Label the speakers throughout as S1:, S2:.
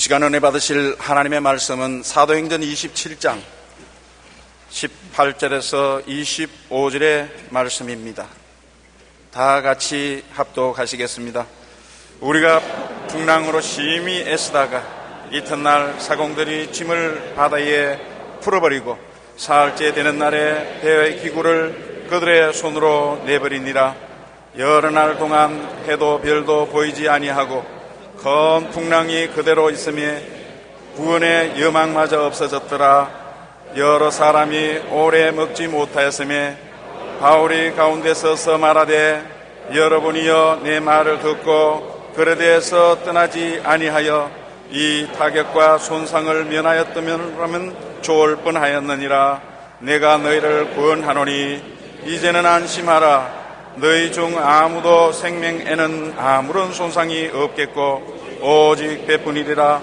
S1: 시간 은혜 받으실 하나님의 말씀은 사도행전 27장 18절에서 25절의 말씀입니다. 다 같이 합독하시겠습니다. 우리가 풍랑으로 심히 애쓰다가 이튿날 사공들이 짐을 바다에 풀어버리고 사흘째 되는 날에 배의 기구를 그들의 손으로 내버리니라. 여러 날 동안 해도 별도 보이지 아니하고 큰 풍랑이 그대로 있으며 구원의 여망마저 없어졌더라. 여러 사람이 오래 먹지 못하였으며 바울이 가운데 서서 말하되 여러분이여 내 말을 듣고 그에 대해서 떠나지 아니하여 이 타격과 손상을 면하였다면 좋을 뻔하였느니라. 내가 너희를 구원하노니 이제는 안심하라. 너희 중 아무도 생명에는 아무런 손상이 없겠고 오직 배뿐이리라.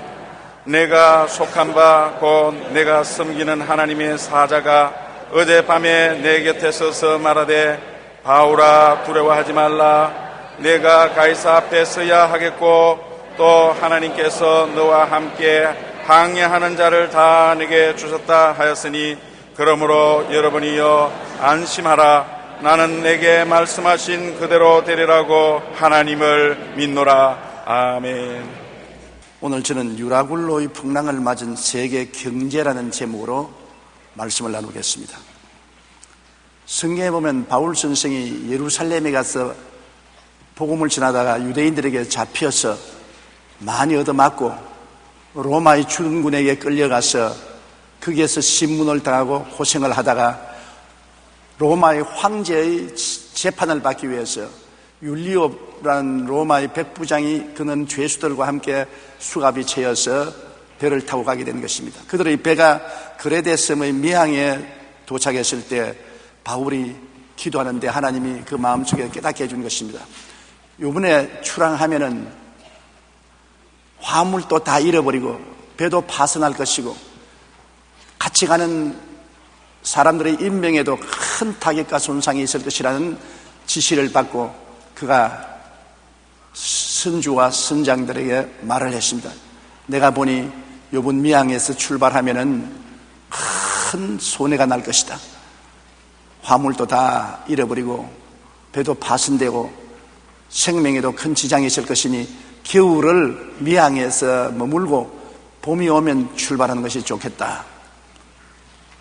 S1: 내가 속한 바 곧 내가 섬기는 하나님의 사자가 어젯밤에 내 곁에 서서 말하되 바울아 두려워하지 말라. 내가 가이사 앞에 서야 하겠고 또 하나님께서 너와 함께 항해하는 자를 다 내게 주셨다 하였으니 그러므로 여러분이여 안심하라. 나는 내게 말씀하신 그대로 되리라고 하나님을 믿노라. 아멘.
S2: 오늘 저는 유라굴로의 풍랑을 맞은 세계 경제라는 제목으로 말씀을 나누겠습니다. 성경에 보면 바울 선생이 예루살렘에 가서 복음을 전하다가 유대인들에게 잡혀서 많이 얻어맞고 로마의 주둔군에게 끌려가서 거기에서 신문을 당하고 고생을 하다가 로마의 황제의 재판을 받기 위해서 율리오라는 로마의 백부장이 그는 죄수들과 함께 수갑이 채여서 배를 타고 가게 되는 것입니다. 그들의 배가 그레데 섬의 미항에 도착했을 때 바울이 기도하는데 하나님이 그 마음속에 깨닫게 해준 것입니다. 이번에 출항하면은 화물도 다 잃어버리고 배도 파손할 것이고 같이 가는 사람들의 인명에도 큰 타격과 손상이 있을 것이라는 지시를 받고 그가 선주와 선장들에게 말을 했습니다. 내가 보니 이번 미항에서 출발하면은 큰 손해가 날 것이다. 화물도 다 잃어버리고 배도 파손되고 생명에도 큰 지장이 있을 것이니 겨울을 미항에서 머물고 봄이 오면 출발하는 것이 좋겠다.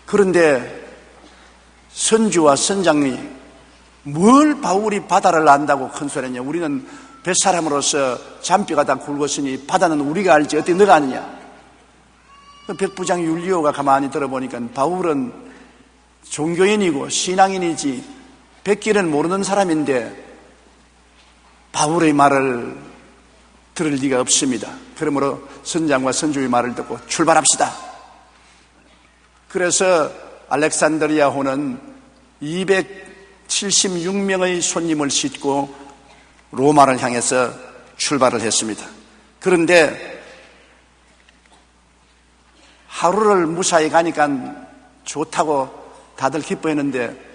S2: 그런데 선주와 선장이 뭘 바울이 바다를 안다고 큰 소리냐. 우리는 뱃사람으로서 잔뼈가 다 굵었으니 바다는 우리가 알지 어떻게 너가 아느냐. 백부장 율리오가 가만히 들어보니까 바울은 종교인이고 신앙인이지 백길은 모르는 사람인데 바울의 말을 들을 리가 없습니다. 그러므로 선장과 선주의 말을 듣고 출발합시다. 그래서 알렉산드리아호는 276명의 손님을 싣고 로마를 향해서 출발을 했습니다. 그런데 하루를 무사히 가니까 좋다고 다들 기뻐했는데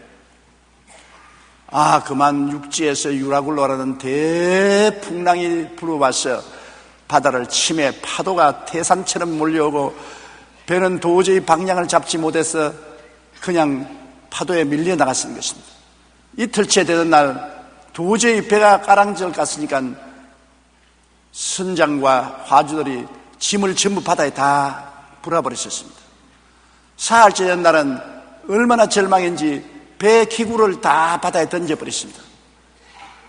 S2: 그만 육지에서 유라굴로라는 대풍랑이 불어와서 바다를 치매 파도가 태산처럼 몰려오고 배는 도저히 방향을 잡지 못해서 그냥 파도에 밀려 나갔는 것입니다. 이틀째 되는 날 도저히 배가 까랑절 갔으니까 선장과 화주들이 짐을 전부 바다에 다 불어버렸었습니다. 사흘째 된 날은 얼마나 절망인지 배 기구를 다 바다에 던져버렸습니다.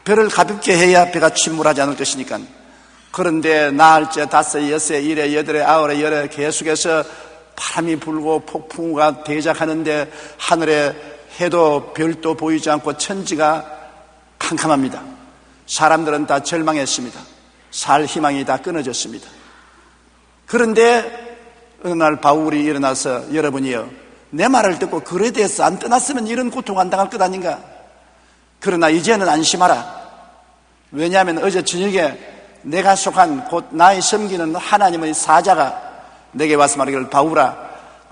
S2: 배를 가볍게 해야 배가 침몰하지 않을 것이니까. 그런데 나흘째, 다섯, 여섯, 일에, 여덟에, 아홉에, 열에 계속해서 바람이 불고 폭풍우가 대작하는데 하늘에 해도 별도 보이지 않고 천지가 캄캄합니다. 사람들은 다 절망했습니다. 살 희망이 다 끊어졌습니다. 그런데 어느 날 바울이 일어나서 여러분이요 내 말을 듣고 그에 대해서 안 떠났으면 이런 고통 안 당할 것 아닌가. 그러나 이제는 안심하라. 왜냐하면 어제 저녁에 내가 속한 곧 나의 섬기는 하나님의 사자가 내게 와서 말하기를 바울아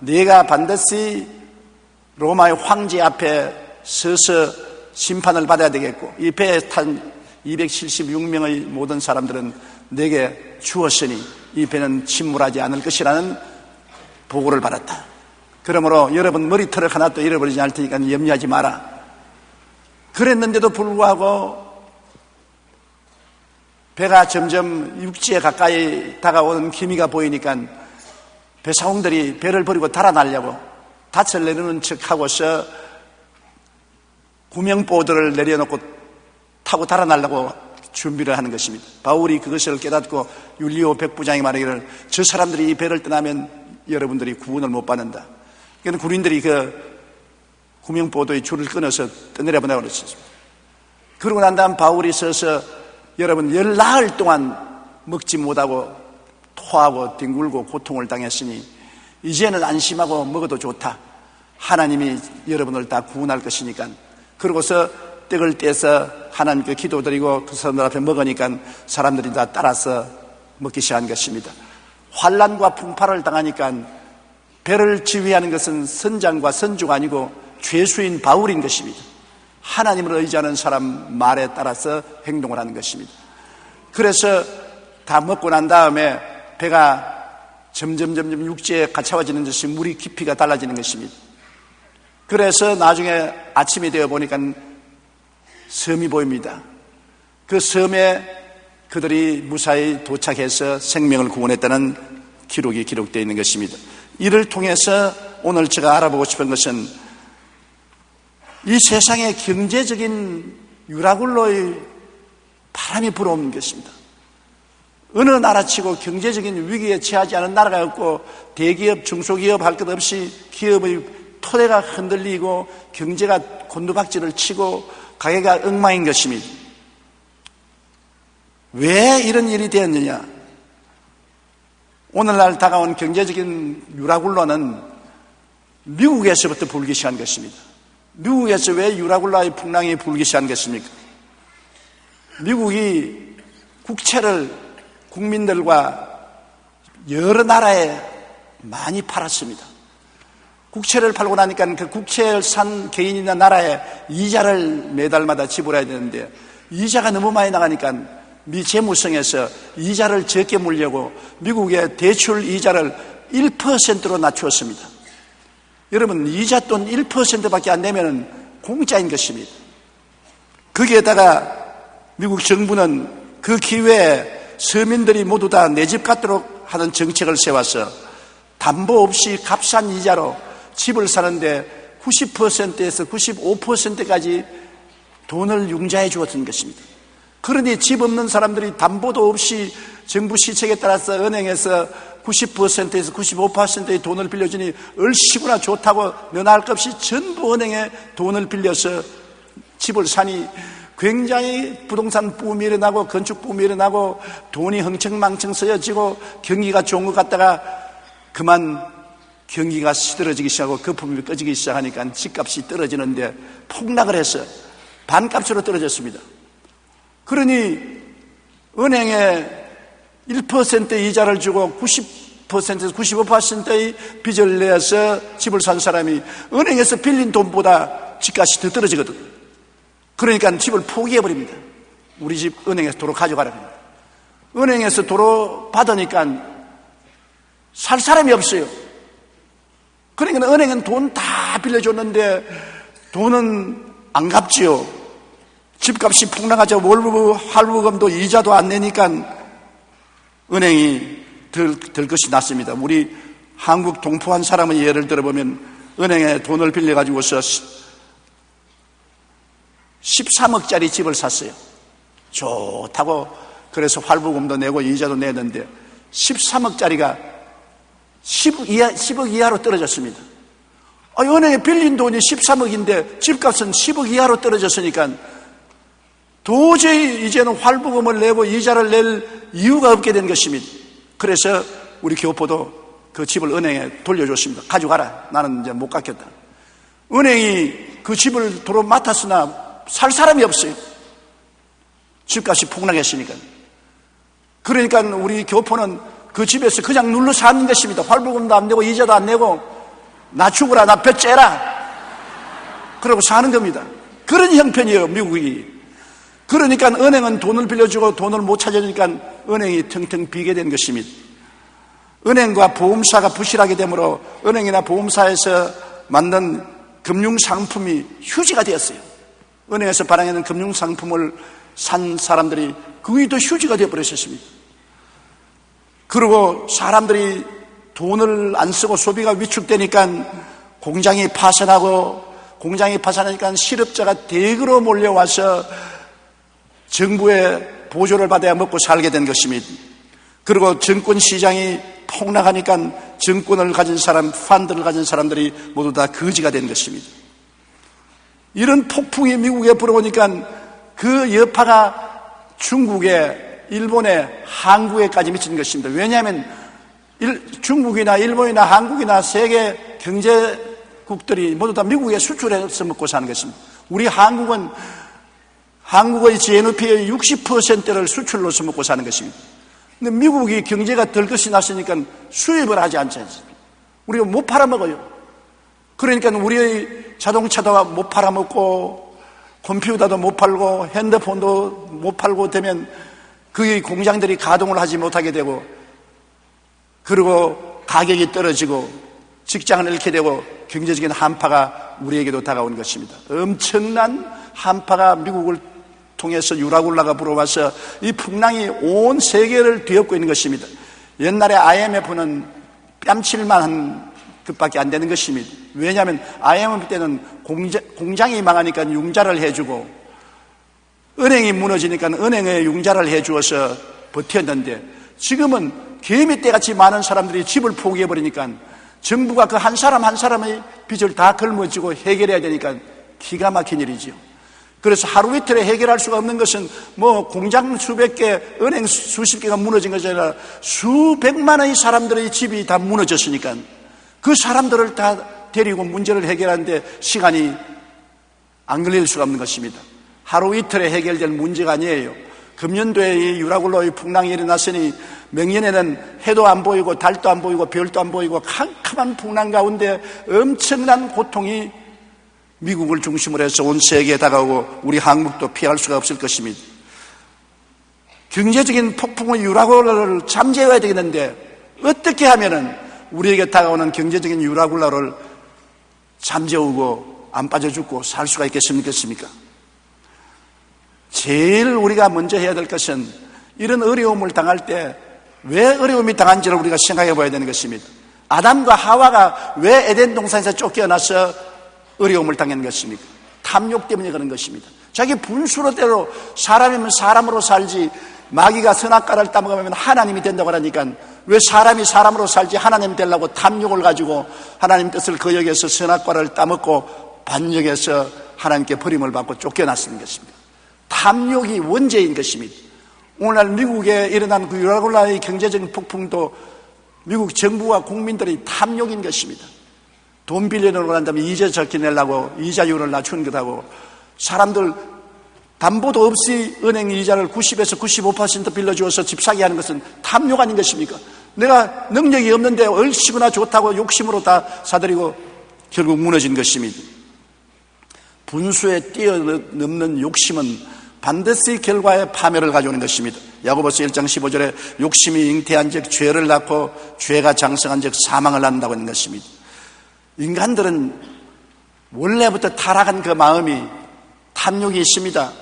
S2: 네가 반드시 로마의 황제 앞에 서서 심판을 받아야 되겠고 이 배에 탄 276명의 모든 사람들은 내게 주었으니 이 배는 침몰하지 않을 것이라는 보고를 받았다. 그러므로 여러분 머리털을 하나도 잃어버리지 않을 테니까 염려하지 마라. 그랬는데도 불구하고 배가 점점 육지에 가까이 다가오는 기미가 보이니까 배사공들이 배를 버리고 달아나려고 닻을 내리는 척하고서 구명보드를 내려놓고 타고 달아나려고 준비를 하는 것입니다. 바울이 그것을 깨닫고 율리오 백부장이 말하기를 저 사람들이 이 배를 떠나면 여러분들이 구원을 못 받는다. 그러니까 군인들이 그 구명보도의 줄을 끊어서 떠내려보내고 그랬습니다. 그러고 난 다음 바울이 서서 여러분 14일 동안 먹지 못하고 토하고 뒹굴고 고통을 당했으니 이제는 안심하고 먹어도 좋다. 하나님이 여러분을 다 구원할 것이니까. 그러고서 떡을 떼서 하나님께 기도드리고 그 사람들 앞에 먹으니까 사람들이 다 따라서 먹기 시작한 것입니다. 환난과 풍파를 당하니까 배를 지휘하는 것은 선장과 선주가 아니고 죄수인 바울인 것입니다. 하나님을 의지하는 사람 말에 따라서 행동을 하는 것입니다. 그래서 다 먹고 난 다음에 배가 점점 육지에 가차워지는 것이 물이 깊이가 달라지는 것입니다. 그래서 나중에 아침이 되어 보니까 섬이 보입니다. 그 섬에 그들이 무사히 도착해서 생명을 구원했다는 기록이 기록되어 있는 것입니다. 이를 통해서 오늘 제가 알아보고 싶은 것은 이 세상의 경제적인 유라굴로의 바람이 불어오는 것입니다. 어느 나라치고 경제적인 위기에 처하지 않은 나라가 없고 대기업, 중소기업 할 것 없이 기업의 토대가 흔들리고 경제가 곤두박질을 치고 가게가 엉망인 것입니다. 왜 이런 일이 되었느냐? 오늘날 다가온 경제적인 유라굴로는 미국에서부터 불기 시작한 것입니다. 미국에서 왜 유라굴라의 풍랑이 불기 시작한 것입니까? 미국이 국채를 국민들과 여러 나라에 많이 팔았습니다. 국채를 팔고 나니까 그 국채를 산 개인이나 나라에 이자를 매달마다 지불해야 되는데 이자가 너무 많이 나가니까 미 재무성에서 이자를 적게 물려고 미국의 대출 이자를 1%로 낮추었습니다. 여러분 이자 돈 1%밖에 안 내면 공짜인 것입니다. 거기에다가 미국 정부는 그 기회에 서민들이 모두 다 내 집 갖도록 하는 정책을 세워서 담보 없이 값싼 이자로 집을 사는데 90%에서 95%까지 돈을 융자해 주었던 것입니다. 그러니 집 없는 사람들이 담보도 없이 정부 시책에 따라서 은행에서 90%에서 95%의 돈을 빌려주니 얼씨구나 좋다고 면할 것 없이 전부 은행에 돈을 빌려서 집을 사니 굉장히 부동산 붐이 일어나고 건축 붐이 일어나고 돈이 흥청망청 쓰여지고 경기가 좋은 것 같다가 그만 경기가 시들어지기 시작하고 거품이 꺼지기 시작하니까 집값이 떨어지는데 폭락을 해서 반값으로 떨어졌습니다. 그러니 은행에 1% 이자를 주고 90%에서 95%의 빚을 내서 집을 산 사람이 은행에서 빌린 돈보다 집값이 더 떨어지거든. 그러니까 집을 포기해버립니다. 우리 집 은행에서 도로 가져가라. 은행에서 도로 받으니까 살 사람이 없어요. 그러니까 은행은 돈 다 빌려줬는데 돈은 안 갚지요. 집값이 폭락하죠. 월부 할부금도 이자도 안 내니까 은행이 들 것이 낫습니다. 우리 한국 동포 한 사람의 예를 들어보면 은행에 돈을 빌려가지고서 13억짜리 집을 샀어요. 좋다고 그래서 할부금도 내고 이자도 내는데 13억짜리가 10억 이하로 떨어졌습니다. 은행에 빌린 돈이 13억인데 집값은 10억 이하로 떨어졌으니까 도저히 이제는 할부금을 내고 이자를 낼 이유가 없게 된 것입니다. 그래서 우리 교포도 그 집을 은행에 돌려줬습니다. 가져가라. 나는 이제 못 갚겠다. 은행이 그 집을 도로 맡았으나 살 사람이 없어요. 집값이 폭락했으니까. 그러니까 우리 교포는 그 집에서 그냥 눌러 사는 것입니다. 할부금도 안 내고 이자도 안 내고 나 죽어라, 나 배 째라. 그러고 사는 겁니다. 그런 형편이에요, 미국이. 그러니까 은행은 돈을 빌려주고 돈을 못 찾아주니까 은행이 텅텅 비게 된 것입니다. 은행과 보험사가 부실하게 되므로 은행이나 보험사에서 만든 금융상품이 휴지가 되었어요. 은행에서 발행하는 금융상품을 산 사람들이 그게 또 휴지가 되어버렸습니다. 그리고 사람들이 돈을 안 쓰고 소비가 위축되니까 공장이 파산하니까 실업자가 대거로 몰려와서 정부의 보조를 받아야 먹고 살게 된 것입니다. 그리고 증권 시장이 폭락하니까 증권을 가진 사람, 펀드를 가진 사람들이 모두 다 거지가 된 것입니다. 이런 폭풍이 미국에 불어오니까 그 여파가 중국에, 일본에, 한국에까지 미친 것입니다. 왜냐하면 중국이나 일본이나 한국이나 세계 경제국들이 모두 다 미국에 수출해서 먹고 사는 것입니다. 우리 한국은 한국의 GNP의 60%를 수출로서 먹고 사는 것입니다. 근데 미국이 경제가 덜 것이 났으니까 수입을 하지 않잖아요. 우리가 못 팔아먹어요. 그러니까 우리의 자동차도 못 팔아먹고 컴퓨터도 못 팔고 핸드폰도 못 팔고 되면 그 공장들이 가동을 하지 못하게 되고, 그리고 가격이 떨어지고 직장을 잃게 되고 경제적인 한파가 우리에게도 다가오는 것입니다. 엄청난 한파가 미국을 통해서 유라굴라가 불어와서 이 풍랑이 온 세계를 뒤엎고 있는 것입니다. 옛날에 IMF는 뺨칠만한 것밖에 안 되는 것입니다. 왜냐하면 IMF 때는 공장이 망하니까 융자를 해주고 은행이 무너지니까 은행에 융자를 해주어서 버텼는데, 지금은 개미떼같이 많은 사람들이 집을 포기해버리니까 정부가 그 한 사람 한 사람의 빚을 다 걸머쥐고 해결해야 되니까 기가 막힌 일이지요. 그래서 하루 이틀에 해결할 수가 없는 것은 뭐 공장 수백 개, 은행 수십 개가 무너진 것이 아니라 수백만의 사람들의 집이 다 무너졌으니까 그 사람들을 다 데리고 문제를 해결하는데 시간이 안 걸릴 수가 없는 것입니다. 하루 이틀에 해결될 문제가 아니에요. 금년도에 이 유라굴라의 풍랑이 일어났으니 명년에는 해도 안 보이고 달도 안 보이고 별도 안 보이고 캄캄한 풍랑 가운데 엄청난 고통이 미국을 중심으로 해서 온 세계에 다가오고 우리 한국도 피할 수가 없을 것입니다. 경제적인 폭풍의 유라굴라를 잠재워야 되겠는데 어떻게 하면은 우리에게 다가오는 경제적인 유라굴라를 잠재우고 안 빠져 죽고 살 수가 있겠습니까? 제일 우리가 먼저 해야 될 것은 이런 어려움을 당할 때 왜 어려움이 당한지를 우리가 생각해 봐야 되는 것입니다. 아담과 하와가 왜 에덴 동산에서 쫓겨나서 어려움을 당하는 것입니까? 탐욕 때문에 그런 것입니다. 자기 분수로대로 사람이면 사람으로 살지, 마귀가 선악과를 따먹으면 하나님이 된다고 하니까 왜 사람이 사람으로 살지 하나님 되려고 탐욕을 가지고 하나님 뜻을 거역해서 선악과를 따먹고 반역해서 하나님께 버림을 받고 쫓겨났는 것입니다. 탐욕이 원죄인 것입니다. 오늘날 미국에 일어난 그 유라굴라의 경제적인 폭풍도 미국 정부와 국민들의 탐욕인 것입니다. 돈 빌려놓고 난 다음에 이자 적게 내려고 이자율을 낮추는 것하고, 사람들 담보도 없이 은행 이자를 90에서 95% 빌려주어서 집 사게 하는 것은 탐욕 아닌 것입니까? 내가 능력이 없는데 얼씨구나 좋다고 욕심으로 다 사들이고 결국 무너진 것입니다. 분수에 뛰어넘는 욕심은 반드시 결과의 파멸을 가져오는 것입니다. 야고보서 1장 15절에 욕심이 잉태한 즉 죄를 낳고 죄가 장성한 즉 사망을 낳는다고 하는 것입니다. 인간들은 원래부터 타락한 그 마음이 탐욕이 있습니다.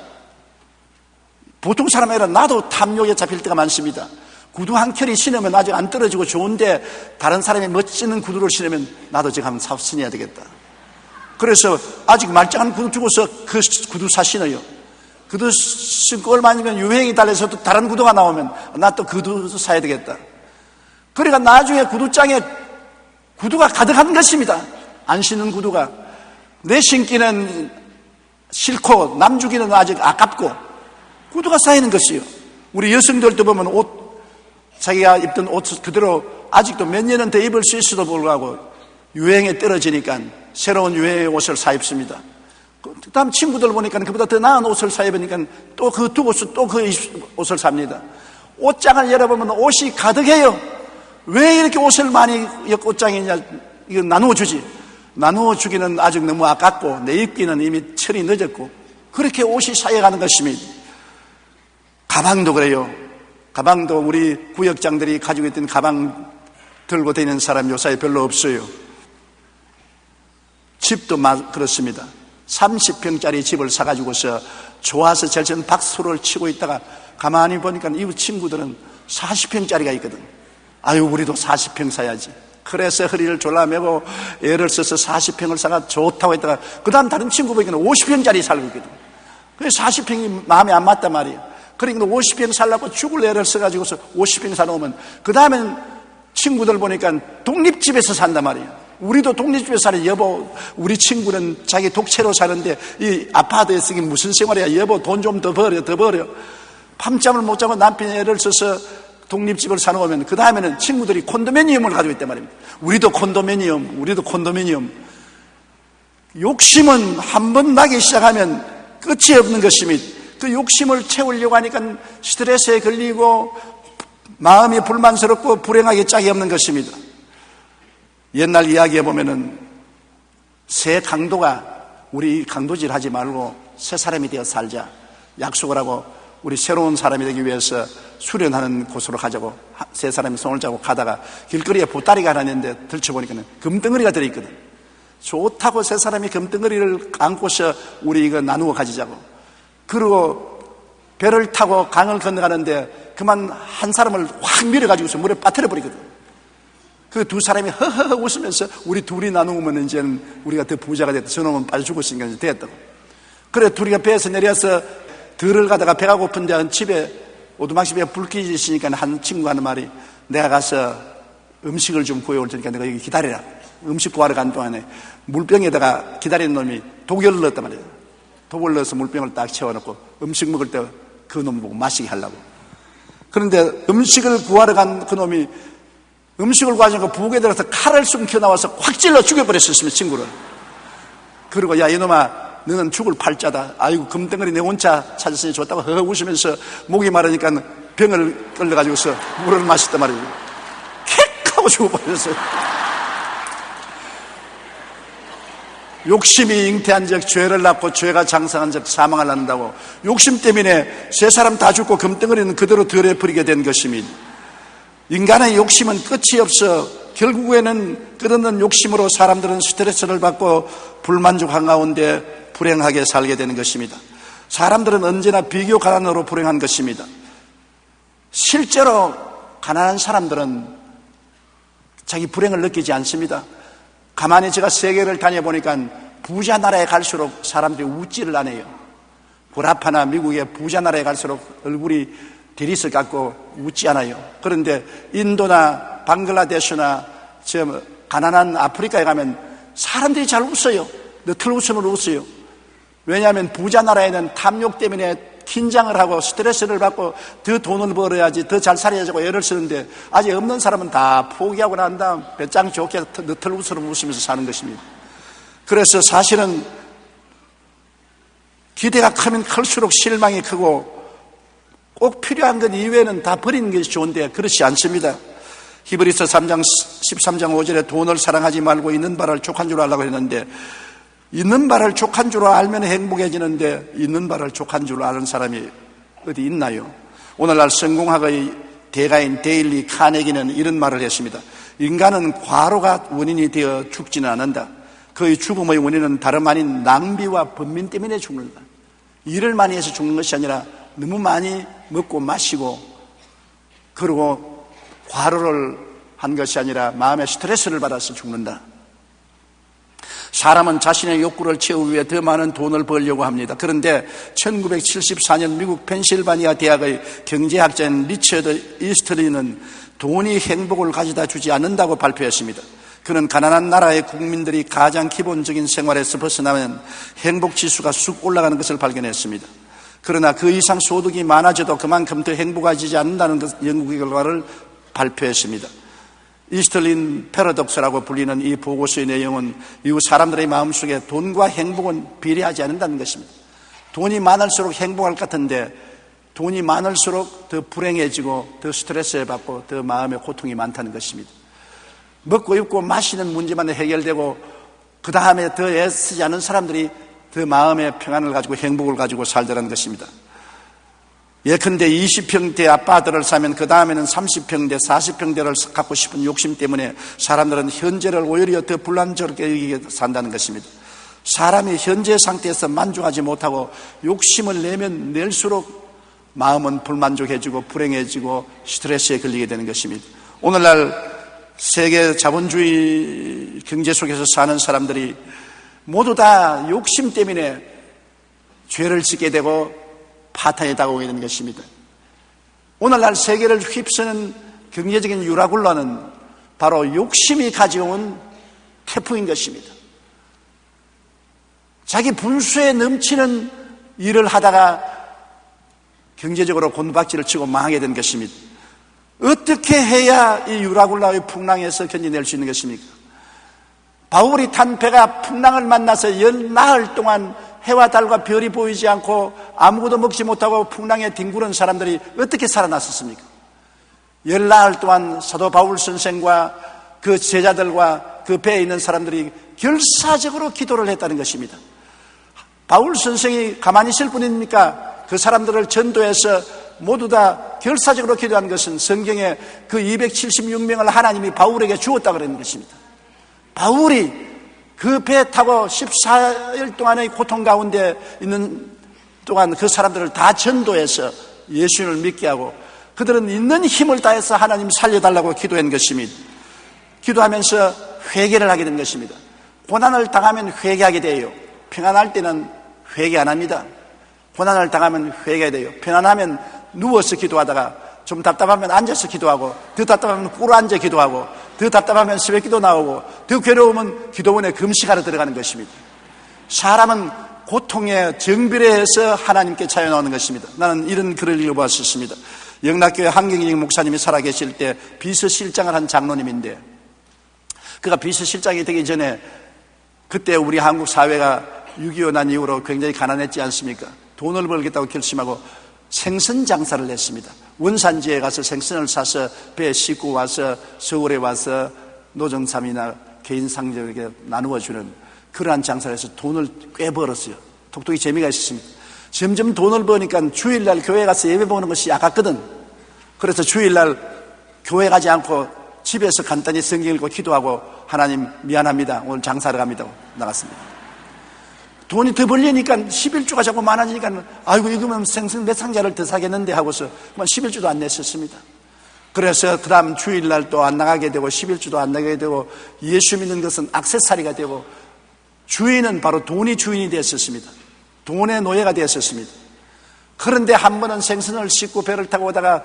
S2: 보통 사람이 아니라 나도 탐욕에 잡힐 때가 많습니다. 구두 한 켤이 신으면 아직 안 떨어지고 좋은데 다른 사람이 멋지는 구두를 신으면 나도 지금 한번 사 신어야 되겠다. 그래서 아직 말짱한 구두 주고서 그 구두 사 신어요. 구두 신고 얼마 아니면 유행이 달려서 또 다른 구두가 나오면 나 또 구두 사야 되겠다. 그러니까 나중에 구두장에 구두가 가득한 것입니다. 안 신는 구두가. 내 신기는 싫고 남 주기는 아직 아깝고 구두가 쌓이는 것이요. 우리 여성들도 보면 자기가 입던 옷 그대로 아직도 몇 년은 더 입을 수 있어도 불구하고 유행에 떨어지니까 새로운 유행의 옷을 사 입습니다. 그 다음 친구들 보니까 그보다 더 나은 옷을 사 입으니까 또 그 두 옷을 또 그 옷을 삽니다. 옷장을 열어보면 옷이 가득해요. 왜 이렇게 옷을 많이 옷장에 있냐? 이거 나누어 주지. 나누어 주기는 아직 너무 아깝고 내 입기는 이미 철이 늦었고 그렇게 옷이 쌓여가는 것입니다. 가방도 그래요. 가방도 우리 구역장들이 가지고 있던 가방 들고 다니는 사람 요사이 별로 없어요. 집도 그렇습니다. 30평짜리 집을 사가지고서 좋아서 절전 박수를 치고 있다가 가만히 보니까 이웃 친구들은 40평짜리가 있거든. 아유, 우리도 40평 사야지. 그래서 허리를 졸라매고 애를 써서 40평을 사가 좋다고 했다가 그 다음 다른 친구 보니까 50평짜리 살고 있거든. 그래서 40평이 마음에 안 맞단 말이야. 그러니까 50평 살라고 죽을 애를 써가지고서 50평 사놓으면 그 다음엔 친구들 보니까 독립집에서 산단 말이야. 우리도 독립집에서 사는 여보, 우리 친구는 자기 독채로 사는데 이 아파트에 쓰긴 무슨 생활이야. 여보, 돈 좀 더 벌여, 더 벌여. 밤잠을 못 자고 남편이 애를 써서 독립집을 사놓으면 그 다음에는 친구들이 콘도미니엄을 가지고 있단 말입니다. 우리도 콘도미니엄. 욕심은 한 번 나기 시작하면 끝이 없는 것입니다. 그 욕심을 채우려고 하니까 스트레스에 걸리고 마음이 불만스럽고 불행하게 짝이 없는 것입니다. 옛날 이야기에 보면은 새 강도가 우리 강도질 하지 말고 새 사람이 되어 살자 약속을 하고 우리 새로운 사람이 되기 위해서 수련하는 곳으로 가자고 세 사람이 손을 잡고 가다가 길거리에 보따리가 하나 있는데 들춰보니까 금덩어리가 들어있거든. 좋다고 세 사람이 금덩어리를 안고서 우리 이거 나누어 가지자고. 그리고 배를 타고 강을 건너가는데 그만 한 사람을 확 밀어가지고서 물에 빠뜨려 버리거든. 그 두 사람이 허허허 웃으면서 우리 둘이 나누면 이제는 우리가 더 부자가 됐다. 저놈은 빠져 죽었으니까 이제 됐다고. 그래 둘이가 배에서 내려서 들을 가다가 배가 고픈데 집에 오두막집에 불길이 있으니까 한 친구가 하는 말이 내가 가서 음식을 좀 구해올 테니까 내가 여기 기다리라. 음식 구하러 간 동안에 물병에다가 기다리는 놈이 독을 넣었단 말이에요. 독을 넣어서 물병을 딱 채워놓고 음식 먹을 때 그 놈 보고 마시게 하려고. 그런데 음식을 구하러 간 그 놈이 음식을 구하려고 부엌에 들어가서 칼을 숨겨 나와서 확 찔러 죽여버렸었습니다. 친구를. 그리고 야 이놈아 너는 죽을 팔자다. 아이고 금덩어리 내 혼자 찾았으니 좋다고 허허 웃으면서 목이 마르니까 병을 끌려가지고서 물을 마셨단 말이에요. 킥 하고 죽어버렸어요. 욕심이 잉태한 적 죄를 낳고 죄가 장성한 적 사망을 낳는다고. 욕심 때문에 세 사람 다 죽고 금덩어리는 그대로 덜어버리게 된 것입니다. 인간의 욕심은 끝이 없어 결국에는 끝없는 욕심으로 사람들은 스트레스를 받고 불만족한 가운데 불행하게 살게 되는 것입니다. 사람들은 언제나 비교 가난으로 불행한 것입니다. 실제로 가난한 사람들은 자기 불행을 느끼지 않습니다. 가만히 제가 세계를 다녀보니까 부자 나라에 갈수록 사람들이 웃지를 않아요. 보라파나 미국의 부자 나라에 갈수록 얼굴이 대리석 같고 웃지 않아요. 그런데 인도나 방글라데시나 저 가난한 아프리카에 가면 사람들이 잘 웃어요. 너틀 웃음으로 웃어요. 왜냐하면 부자 나라에는 탐욕 때문에 긴장을 하고 스트레스를 받고 더 돈을 벌어야지 더 잘 살아야지 애를 쓰는데 아직 없는 사람은 다 포기하고 난 다음 배짱 좋게 너틀 웃으면서 사는 것입니다. 그래서 사실은 기대가 크면 클수록 실망이 크고 꼭 필요한 것 이외에는 다 버리는 것이 좋은데 그렇지 않습니다. 히브리서 3장 13장 5절에 돈을 사랑하지 말고 있는 바를 족한 줄 알라고 했는데 있는 바를 족한 줄 알면 행복해지는데 있는 바를 족한 줄 아는 사람이 어디 있나요? 오늘날 성공학의 대가인 데일리 카네기는 이런 말을 했습니다. 인간은 과로가 원인이 되어 죽지는 않는다. 그의 죽음의 원인은 다름 아닌 낭비와 번민 때문에 죽는다. 일을 많이 해서 죽는 것이 아니라 너무 많이 먹고 마시고 그리고 과로를 한 것이 아니라 마음의 스트레스를 받아서 죽는다. 사람은 자신의 욕구를 채우기 위해 더 많은 돈을 벌려고 합니다. 그런데 1974년 미국 펜실바니아 대학의 경제학자인 리처드 이스트리는 돈이 행복을 가져다 주지 않는다고 발표했습니다. 그는 가난한 나라의 국민들이 가장 기본적인 생활에서 벗어나면 행복지수가 쑥 올라가는 것을 발견했습니다. 그러나 그 이상 소득이 많아져도 그만큼 더 행복해지지 않는다는 연구 결과를 발표했습니다. 이스틀린 패러독스라고 불리는 이 보고서의 내용은 이후 사람들의 마음속에 돈과 행복은 비례하지 않는다는 것입니다. 돈이 많을수록 행복할 것 같은데 돈이 많을수록 더 불행해지고 더 스트레스를 받고 더 마음의 고통이 많다는 것입니다. 먹고 입고 마시는 문제만 해결되고 그 다음에 더 애쓰지 않은 사람들이 더 마음의 평안을 가지고 행복을 가지고 살더라는 것입니다. 예컨대 20평대 아파트를 사면 그 다음에는 30평대, 40평대를 갖고 싶은 욕심 때문에 사람들은 현재를 오히려 더 불안스럽게 여기게 산다는 것입니다. 사람이 현재 상태에서 만족하지 못하고 욕심을 내면 낼수록 마음은 불만족해지고 불행해지고 스트레스에 걸리게 되는 것입니다. 오늘날 세계 자본주의 경제 속에서 사는 사람들이 모두 다 욕심 때문에 죄를 짓게 되고 파탄이 다가오게 되는 것입니다. 오늘날 세계를 휩쓰는 경제적인 유라굴라는 바로 욕심이 가져온 태풍인 것입니다. 자기 분수에 넘치는 일을 하다가 경제적으로 곤박지를 치고 망하게 된 것입니다. 어떻게 해야 이 유라굴라의 풍랑에서 견뎌낼 수 있는 것입니까? 바울이 탄 배가 풍랑을 만나서 10나흘 동안 해와 달과 별이 보이지 않고 아무것도 먹지 못하고 풍랑에 뒹구는 사람들이 어떻게 살아났었습니까? 10나흘 동안 사도 바울 선생과 그 제자들과 그 배에 있는 사람들이 결사적으로 기도를 했다는 것입니다. 바울 선생이 가만히 있을 뿐입니까? 그 사람들을 전도해서 모두 다 결사적으로 기도한 것은 성경에 그 276명을 하나님이 바울에게 주었다 그러는 것입니다. 바울이 그 배 타고 14일 동안의 고통 가운데 있는 동안 그 사람들을 다 전도해서 예수님을 믿게 하고 그들은 있는 힘을 다해서 하나님 살려달라고 기도한 것입니다. 기도하면서 회개를 하게 된 것입니다. 고난을 당하면 회개하게 돼요. 평안할 때는 회개 안 합니다. 고난을 당하면 회개해야 돼요. 편안하면 누워서 기도하다가 좀 답답하면 앉아서 기도하고 더 답답하면 꿇어앉아 기도하고 더 답답하면 새벽기도 나오고 더 괴로우면 기도원에 금식하러 들어가는 것입니다. 사람은 고통에 정비례해서 하나님께 차여나오는 것입니다. 나는 이런 글을 읽어봤었습니다. 영락교회 한경익 목사님이 살아계실 때 비서실장을 한 장로님인데 그가 비서실장이 되기 전에 그때 우리 한국 사회가 6.25 난 이후로 굉장히 가난했지 않습니까? 돈을 벌겠다고 결심하고 생선 장사를 했습니다. 원산지에 가서 생선을 사서 배에 싣고 와서 서울에 와서 노정삼이나 개인 상점에게 나누어 주는 그러한 장사를 해서 돈을 꽤 벌었어요. 독특히 재미가 있었습니다. 점점 돈을 버니까 주일날 교회 가서 예배 보는 것이 아깝거든. 그래서 주일날 교회 가지 않고 집에서 간단히 성경 읽고 기도하고 하나님 미안합니다. 오늘 장사하러 갑니다. 나갔습니다. 돈이 더 벌리니까 11주가 자꾸 많아지니까 아이고 이거면 생선 몇 상자를 더 사겠는데 하고서 11주도 안 냈었습니다. 그래서 그 다음 주일날 또 안 나가게 되고 11주도 안 나가게 되고 예수 믿는 것은 액세서리가 되고 주인은 바로 돈이 주인이 되었었습니다. 돈의 노예가 되었었습니다. 그런데 한 번은 생선을 싣고 배를 타고 오다가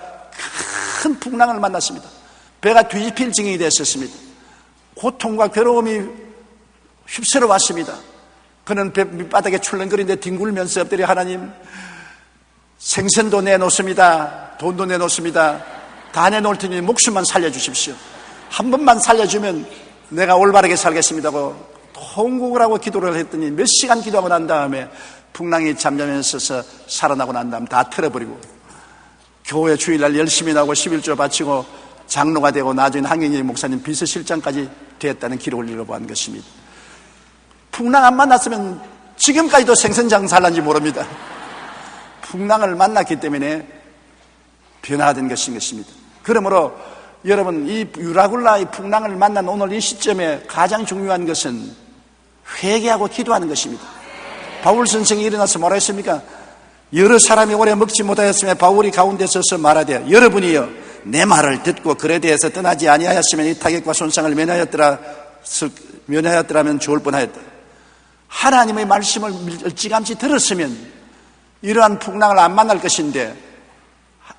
S2: 큰 풍랑을 만났습니다. 배가 뒤집힐 지경이 되었었습니다. 고통과 괴로움이 휩쓸어 왔습니다. 그는 배 밑바닥에 출렁거리는데 뒹굴면서 엎드려 하나님 생선도 내놓습니다. 돈도 내놓습니다. 다 내놓을 테니 목숨만 살려주십시오. 한 번만 살려주면 내가 올바르게 살겠습니다고 통곡을 하고 기도를 했더니 몇 시간 기도하고 난 다음에 풍랑이 잠잠해서 살아나고 난 다음 다 틀어버리고 교회 주일날 열심히 나오고 11조 바치고 장로가 되고 나중에 한경희 목사님 비서실장까지 되었다는 기록을 읽어본 것입니다. 풍랑 안 만났으면 지금까지도 생선 장사를 한지 모릅니다. 풍랑을 만났기 때문에 변화가 된 것인 것입니다. 그러므로 여러분 이 유라굴라의 풍랑을 만난 오늘 이 시점에 가장 중요한 것은 회개하고 기도하는 것입니다. 바울 선생이 일어나서 뭐라 했습니까? 여러 사람이 오래 먹지 못하였으며 바울이 가운데 서서 말하되 여러분이여 내 말을 듣고 그에 대해서 떠나지 아니하였으면 이 타격과 손상을 면하였더라면 좋을 뻔하였다. 하나님의 말씀을 일찌감치 들었으면 이러한 풍랑을 안 만날 것인데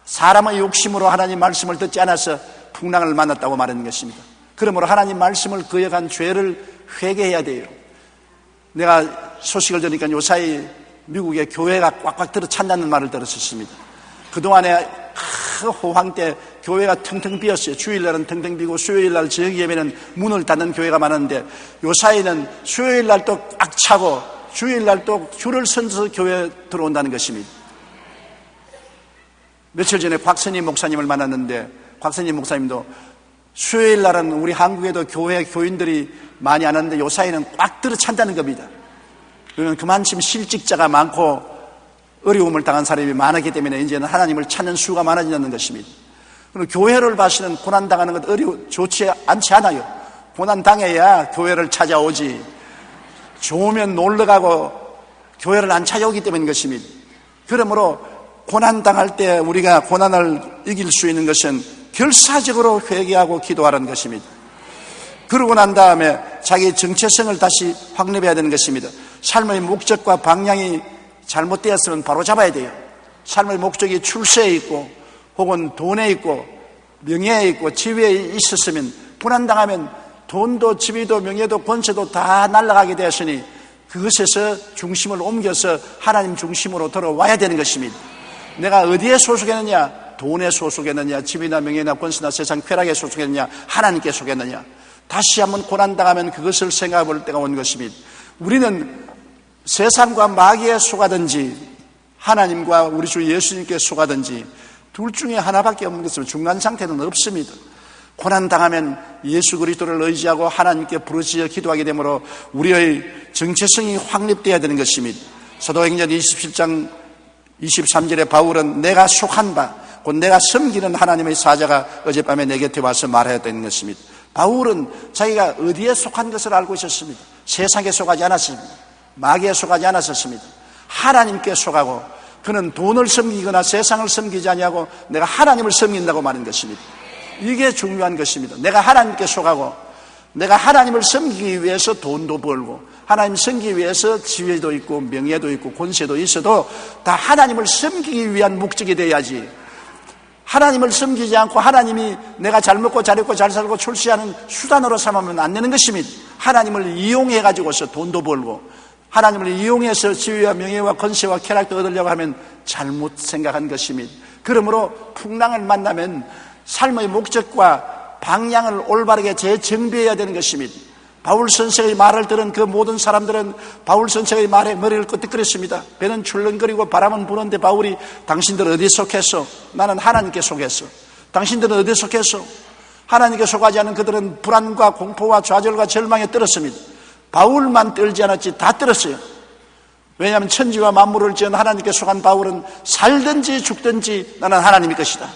S2: 사람의 욕심으로 하나님 말씀을 듣지 않아서 풍랑을 만났다고 말하는 것입니다. 그러므로 하나님 말씀을 거역한 죄를 회개해야 돼요. 내가 소식을 들으니까 요사이 미국의 교회가 꽉꽉 들어 찬다는 말을 들었었습니다. 그동안에 호황 때 교회가 텅텅 비었어요. 주일날은 텅텅 비고 수요일날 저녁 예배는 문을 닫는 교회가 많은데 요사이는 수요일날 또 꽉 차고 주일날 또 줄을 서서 교회에 들어온다는 것입니다. 며칠 전에 곽선희 목사님을 만났는데 곽선희 목사님도 수요일날은 우리 한국에도 교회 교인들이 많이 안 하는데 요사이는 꽉 들어 찬다는 겁니다. 그만큼 실직자가 많고 어려움을 당한 사람이 많았기 때문에 이제는 하나님을 찾는 수가 많아지는 것입니다. 그리고 교회를 봐시는 고난당하는 것 좋지 않지 않아요. 고난당해야 교회를 찾아오지. 좋으면 놀러가고 교회를 안 찾아오기 때문인 것입니다. 그러므로 고난당할 때 우리가 고난을 이길 수 있는 것은 결사적으로 회개하고 기도하라는 것입니다. 그러고 난 다음에 자기의 정체성을 다시 확립해야 되는 것입니다. 삶의 목적과 방향이 잘못되었으면 바로 잡아야 돼요. 삶의 목적이 출세에 있고 혹은 돈에 있고 명예에 있고 지위에 있었으면 불안당하면 돈도 지위도 명예도 권세도 다 날아가게 되었으니 그것에서 중심을 옮겨서 하나님 중심으로 돌아와야 되는 것입니다. 내가 어디에 소속했느냐? 돈에 소속했느냐? 지위나 명예나 권세나 세상 쾌락에 소속했느냐? 하나님께 속했느냐? 다시 한번 고난당하면 그것을 생각해 볼 때가 온 것입니다. 우리는 세상과 마귀에 속하든지 하나님과 우리 주 예수님께 속하든지 둘 중에 하나밖에 없는 것은 중간 상태는 없습니다. 고난당하면 예수 그리스도를 의지하고 하나님께 부르짖어 기도하게 되므로 우리의 정체성이 확립되어야 되는 것입니다. 사도행전 27장 23절에 바울은 내가 속한 바, 곧 내가 섬기는 하나님의 사자가 어젯밤에 내 곁에 와서 말하였다는 것입니다. 바울은 자기가 어디에 속한 것을 알고 있었습니다. 세상에 속하지 않았습니다. 마귀에 속하지 않았었습니다. 하나님께 속하고 그는 돈을 섬기거나 세상을 섬기지 아니하고 내가 하나님을 섬긴다고 말한 것입니다. 이게 중요한 것입니다. 내가 하나님께 속하고 내가 하나님을 섬기기 위해서 돈도 벌고 하나님 섬기기 위해서 지위도 있고 명예도 있고 권세도 있어도 다 하나님을 섬기기 위한 목적이 돼야지, 하나님을 섬기지 않고 하나님이 내가 잘 먹고 잘 입고 잘 살고 출세하는 수단으로 삼으면 안 되는 것입니다. 하나님을 이용해 가지고서 돈도 벌고 하나님을 이용해서 지위와 명예와 권세와 쾌락도 얻으려고 하면 잘못 생각한 것입니다. 그러므로 풍랑을 만나면 삶의 목적과 방향을 올바르게 재정비해야 되는 것입니다. 바울 선생의 말을 들은 그 모든 사람들은 바울 선생의 말에 머리를 끄덕거렸습니다. 배는 출렁거리고 바람은 부는데 바울이 당신들 어디에 속했어? 나는 하나님께 속했어. 당신들은 어디에 속했어? 하나님께 속하지 않은 그들은 불안과 공포와 좌절과 절망에 떨었습니다. 바울만 떨지 않았지 다 떨었어요. 왜냐하면 천지와 만물을 지은 하나님께 속한 바울은 살든지 죽든지 나는 하나님의 것이다.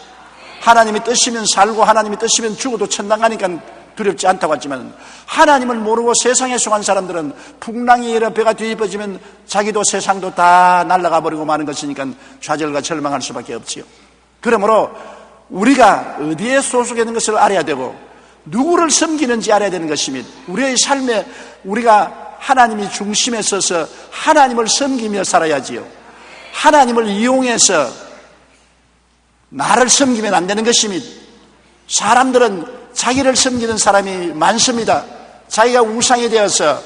S2: 하나님이 뜻이면 살고 하나님이 뜻이면 죽어도 천당 가니까 두렵지 않다고 했지만 하나님을 모르고 세상에 속한 사람들은 풍랑이 일어 배가 뒤집어지면 자기도 세상도 다 날아가 버리고 마는 것이니까 좌절과 절망할 수밖에 없지요. 그러므로 우리가 어디에 소속있는 것을 알아야 되고 누구를 섬기는지 알아야 되는 것입니다. 우리의 삶에 우리가 하나님이 중심에 서서 하나님을 섬기며 살아야지요. 하나님을 이용해서 나를 섬기면 안 되는 것입니다. 사람들은 자기를 섬기는 사람이 많습니다. 자기가 우상이 되어서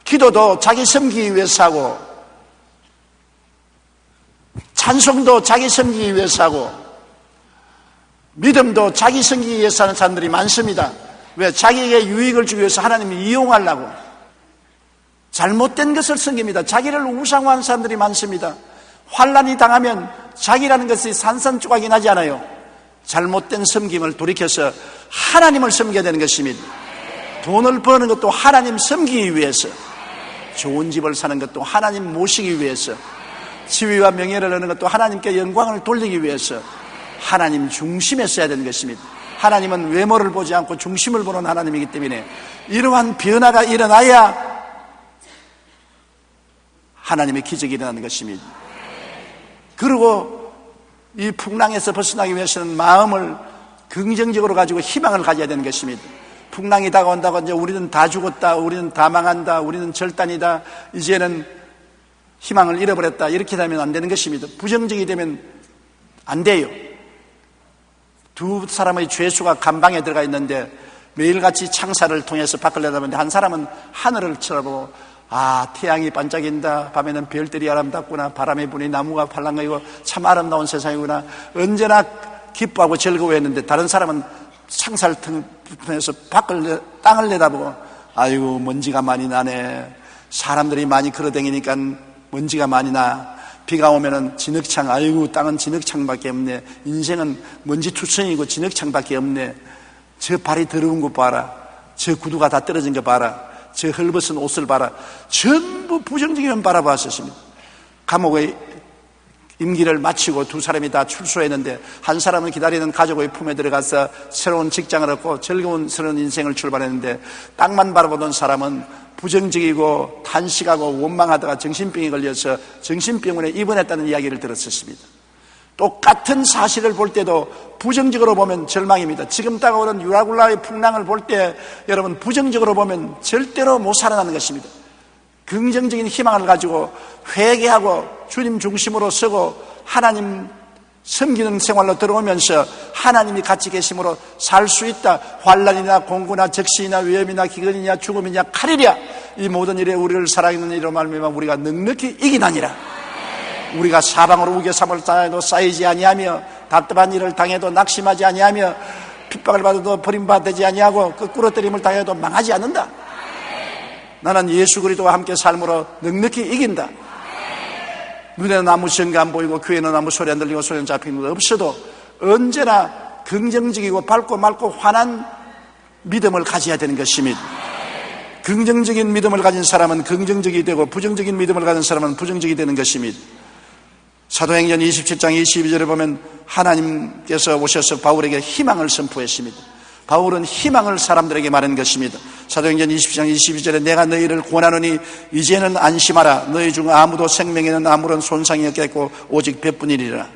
S2: 기도도 자기 섬기기 위해서 하고 찬송도 자기 섬기기 위해서 하고 믿음도 자기 섬기기 위해서 하는 사람들이 많습니다. 왜? 자기에게 유익을 주기 위해서 하나님이 이용하려고. 잘못된 것을 섬깁니다. 자기를 우상화하는 사람들이 많습니다. 환난이 당하면 자기라는 것이 산산조각이 나지 않아요. 잘못된 섬김을 돌이켜서 하나님을 섬겨야 되는 것입니다. 돈을 버는 것도 하나님 섬기기 위해서, 좋은 집을 사는 것도 하나님 모시기 위해서, 지위와 명예를 얻는 것도 하나님께 영광을 돌리기 위해서 하나님 중심에 써야 되는 것입니다. 하나님은 외모를 보지 않고 중심을 보는 하나님이기 때문에 이러한 변화가 일어나야 하나님의 기적이 일어나는 것입니다. 그리고 이 풍랑에서 벗어나기 위해서는 마음을 긍정적으로 가지고 희망을 가져야 되는 것입니다. 풍랑이 다가온다고 이제 우리는 다 죽었다, 우리는 다 망한다, 우리는 절단이다, 이제는 희망을 잃어버렸다, 이렇게 되면 안 되는 것입니다. 부정적이 되면 안 돼요. 두 사람의 죄수가 감방에 들어가 있는데 매일같이 창사를 통해서 밖을 내다보는데 한 사람은 하늘을 쳐다보고 태양이 반짝인다, 밤에는 별들이 아름답구나, 바람이 부니 나무가 팔랑거리고 참 아름다운 세상이구나, 언제나 기뻐하고 즐거워했는데 다른 사람은 창사를 통해서 땅을 내다보고 아이고 먼지가 많이 나네, 사람들이 많이 걸어다니니까 먼지가 많이 나, 비가 오면은 진흙창, 아이고 땅은 진흙창밖에 없네, 인생은 먼지투성이고 진흙창밖에 없네, 저 발이 더러운 거 봐라, 저 구두가 다 떨어진 거 봐라, 저 헐벗은 옷을 봐라, 전부 부정적이면 바라봤었습니다. 감옥에 임기를 마치고 두 사람이 다 출소했는데 한 사람은 기다리는 가족의 품에 들어가서 새로운 직장을 얻고 즐거운 새로운 인생을 출발했는데 땅만 바라보던 사람은 부정적이고 탄식하고 원망하다가 정신병에 걸려서 정신병원에 입원했다는 이야기를 들었었습니다. 똑같은 사실을 볼 때도 부정적으로 보면 절망입니다. 지금 다가오는 유라굴라의 풍랑을 볼 때 여러분 부정적으로 보면 절대로 못 살아나는 것입니다. 긍정적인 희망을 가지고 회개하고 주님 중심으로 서고 하나님 섬기는 생활로 들어오면서 하나님이 같이 계심으로 살 수 있다. 환난이나 공고나 적시나 위험이나 기근이냐 죽음이냐 칼이랴 이 모든 일에 우리를 사랑하는 이로 말미암아 우리가 넉넉히 이기나니라. 우리가 사방으로 우겨삼을 당해도 쌓이지 아니하며 답답한 일을 당해도 낙심하지 아니하며 핍박을 받아도 버림받지 아니하고 거꾸로 때림을 당해도 망하지 않는다. 나는 예수 그리스도와 함께 삶으로 넉넉히 이긴다. 눈에는 아무 증거 안 보이고 귀에는 아무 소리 안 들리고 손에는 잡히는 것 없어도 언제나 긍정적이고 밝고 맑고 환한 믿음을 가져야 되는 것입니다. 긍정적인 믿음을 가진 사람은 긍정적이 되고 부정적인 믿음을 가진 사람은 부정적이 되는 것입니다. 사도행전 27장 22절에 보면 하나님께서 오셔서 바울에게 희망을 선포했습니다. 바울은 희망을 사람들에게 말한 것입니다. 사도행전 20장 22절에 내가 너희를 권하노니 이제는 안심하라. 너희 중 아무도 생명에는 아무런 손상이 없겠고 오직 배뿐이리라.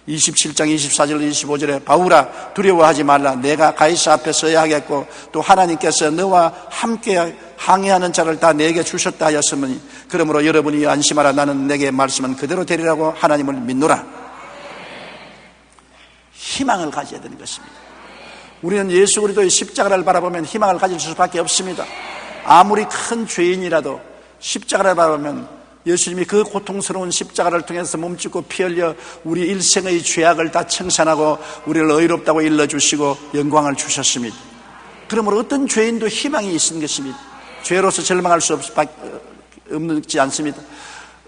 S2: 27장 24절 25절에 바울아 두려워하지 말라. 내가 가이사 앞에 서야 하겠고 또 하나님께서 너와 함께 항해하는 자를 다 내게 주셨다 하였으니 그러므로 여러분이 안심하라. 나는 내게 말씀은 그대로 되리라고 하나님을 믿노라. 희망을 가져야 되는 것입니다. 우리는 예수 그리스도의 십자가를 바라보면 희망을 가질 수밖에 없습니다. 아무리 큰 죄인이라도 십자가를 바라보면 예수님이 그 고통스러운 십자가를 통해서 몸짓고 피 흘려 우리 일생의 죄악을 다 청산하고 우리를 의롭다고 일러주시고 영광을 주셨습니다. 그러므로 어떤 죄인도 희망이 있는 것입니다. 죄로서 절망할 수 없지 않습니다.